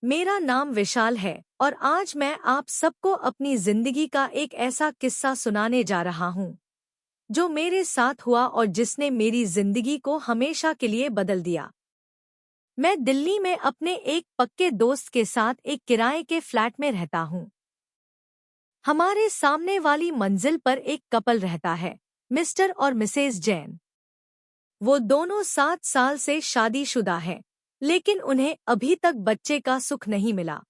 मेरा नाम विशाल है और आज मैं आप सबको अपनी जिंदगी का एक ऐसा किस्सा सुनाने जा रहा हूँ जो मेरे साथ हुआ और जिसने मेरी जिंदगी को हमेशा के लिए बदल दिया। मैं दिल्ली में अपने एक पक्के दोस्त के साथ एक किराए के फ्लैट में रहता हूँ। हमारे सामने वाली मंजिल पर एक कपल रहता है, मिस्टर और मिसेज जैन। वो दोनों 7 साल से शादीशुदा हैं, लेकिन उन्हें अभी तक बच्चे का सुख नहीं मिला।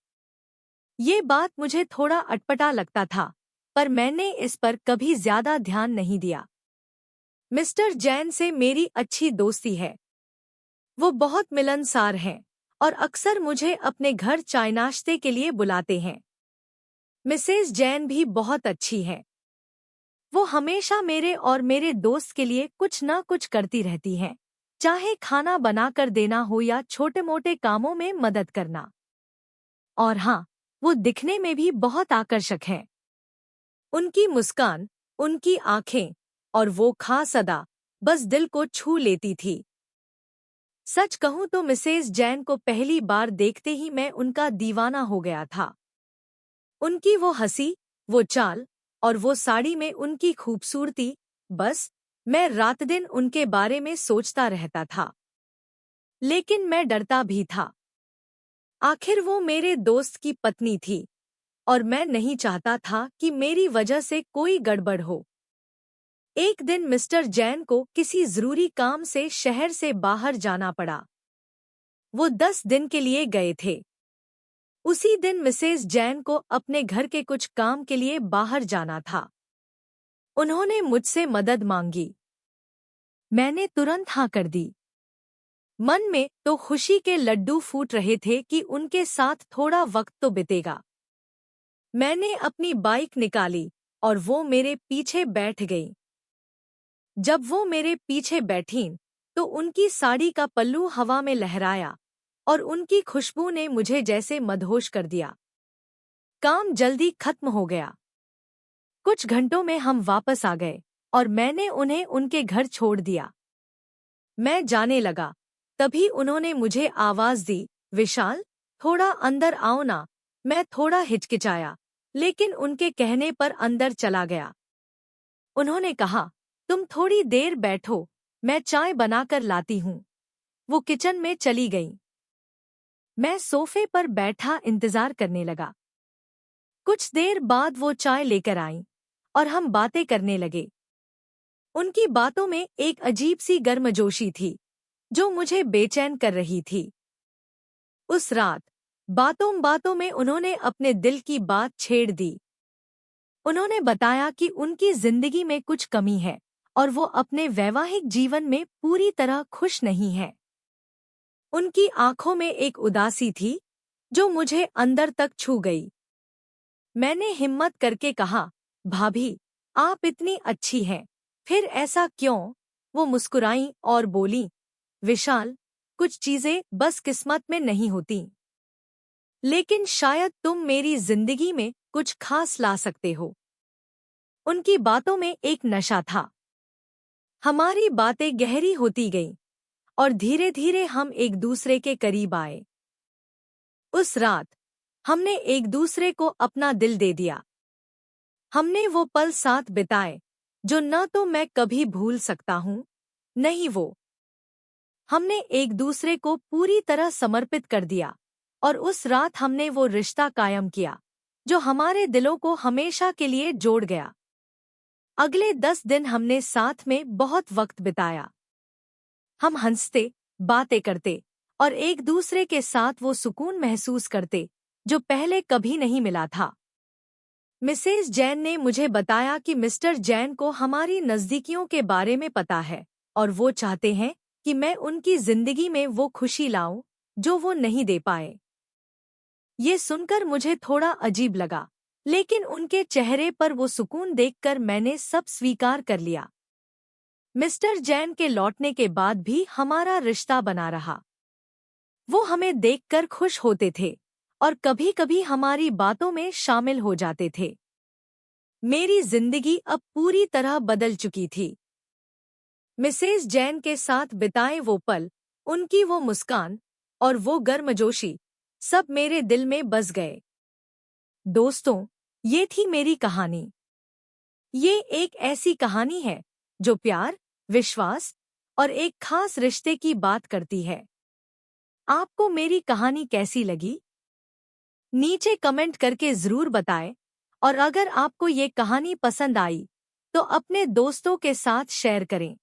ये बात मुझे थोड़ा अटपटा लगता था, पर मैंने इस पर कभी ज्यादा ध्यान नहीं दिया। मिस्टर जैन से मेरी अच्छी दोस्ती है। वो बहुत मिलनसार हैं और अक्सर मुझे अपने घर चाय नाश्ते के लिए बुलाते हैं। मिसेज जैन भी बहुत अच्छी हैं। वो हमेशा मेरे और मेरे दोस्त के लिए कुछ न कुछ करती रहती हैं, चाहे खाना बनाकर देना हो या छोटे-मोटे कामों में मदद करना। और हाँ, वो दिखने में भी बहुत आकर्षक हैं। उनकी मुस्कान, उनकी आंखें और वो खास अदा बस दिल को छू लेती थी। सच कहूं तो मिसेज जैन को पहली बार देखते ही मैं उनका दीवाना हो गया था। उनकी वो हंसी, वो चाल और वो साड़ी में उनकी खूबसूरती, बस मैं रात दिन उनके बारे में सोचता रहता था। लेकिन मैं डरता भी था। आखिर वो मेरे दोस्त की पत्नी थी और मैं नहीं चाहता था कि मेरी वजह से कोई गड़बड़ हो। एक दिन मिस्टर जैन को किसी जरूरी काम से शहर से बाहर जाना पड़ा। वो 10 दिन के लिए गए थे। उसी दिन मिसेज जैन को अपने घर के कुछ काम के लिए बाहर जाना था। उन्होंने मुझसे मदद मांगी। मैंने तुरंत हाँ कर दी। मन में तो खुशी के लड्डू फूट रहे थे कि उनके साथ थोड़ा वक्त तो बितेगा। मैंने अपनी बाइक निकाली और वो मेरे पीछे बैठ गई। जब वो मेरे पीछे बैठीं, तो उनकी साड़ी का पल्लू हवा में लहराया और उनकी खुशबू ने मुझे जैसे मदहोश कर दिया। काम जल्दी खत्म हो गया। कुछ घंटों में हम वापस आ गए और मैंने उन्हें उनके घर छोड़ दिया। मैं जाने लगा, तभी उन्होंने मुझे आवाज दी, विशाल, थोड़ा अंदर आओ ना। मैं थोड़ा हिचकिचाया, लेकिन उनके कहने पर अंदर चला गया। उन्होंने कहा, तुम थोड़ी देर बैठो, मैं चाय बनाकर लाती हूँ। वो किचन में चली गई। मैं सोफे पर बैठा इंतजार करने लगा। कुछ देर बाद वो चाय लेकर आई और हम बातें करने लगे। उनकी बातों में एक अजीब सी गर्मजोशी थी, जो मुझे बेचैन कर रही थी। उस रात बातों बातों में उन्होंने अपने दिल की बात छेड़ दी। उन्होंने बताया कि उनकी जिंदगी में कुछ कमी है और वो अपने वैवाहिक जीवन में पूरी तरह खुश नहीं है। उनकी आंखों में एक उदासी थी, जो मुझे अंदर तक छू गई। मैंने हिम्मत करके कहा, भाभी, आप इतनी अच्छी हैं, फिर ऐसा क्यों? वो मुस्कुराई और बोली, विशाल, कुछ चीजें बस किस्मत में नहीं होती। लेकिन शायद तुम मेरी जिंदगी में कुछ खास ला सकते हो। उनकी बातों में एक नशा था। हमारी बातें गहरी होती गईं और धीरे धीरे हम एक दूसरे के करीब आए। उस रात हमने एक दूसरे को अपना दिल दे दिया। हमने वो पल साथ बिताए जो न तो मैं कभी भूल सकता हूँ, न ही वो। हमने एक दूसरे को पूरी तरह समर्पित कर दिया और उस रात हमने वो रिश्ता कायम किया जो हमारे दिलों को हमेशा के लिए जोड़ गया। अगले 10 दिन हमने साथ में बहुत वक्त बिताया। हम हंसते, बातें करते और एक दूसरे के साथ वो सुकून महसूस करते जो पहले कभी नहीं मिला था। मिसेज जैन ने मुझे बताया कि मिस्टर जैन को हमारी नज़दीकियों के बारे में पता है और वो चाहते हैं कि मैं उनकी जिंदगी में वो खुशी लाऊं जो वो नहीं दे पाए। ये सुनकर मुझे थोड़ा अजीब लगा, लेकिन उनके चेहरे पर वो सुकून देखकर मैंने सब स्वीकार कर लिया। मिस्टर जैन के लौटने के बाद भी हमारा रिश्ता बना रहा। वो हमें देखकर खुश होते थे और कभी-कभी हमारी बातों में शामिल हो जाते थे। मेरी जिंदगी अब पूरी तरह बदल चुकी थी। मिसेज जैन के साथ बिताए वो पल, उनकी वो मुस्कान और वो गर्मजोशी, सब मेरे दिल में बस गए। दोस्तों, ये थी मेरी कहानी। ये एक ऐसी कहानी है जो प्यार, विश्वास और एक खास रिश्ते की बात करती है। आपको मेरी कहानी कैसी लगी? नीचे कमेंट करके ज़रूर बताएं। और अगर आपको ये कहानी पसंद आई तो अपने दोस्तों के साथ शेयर करें।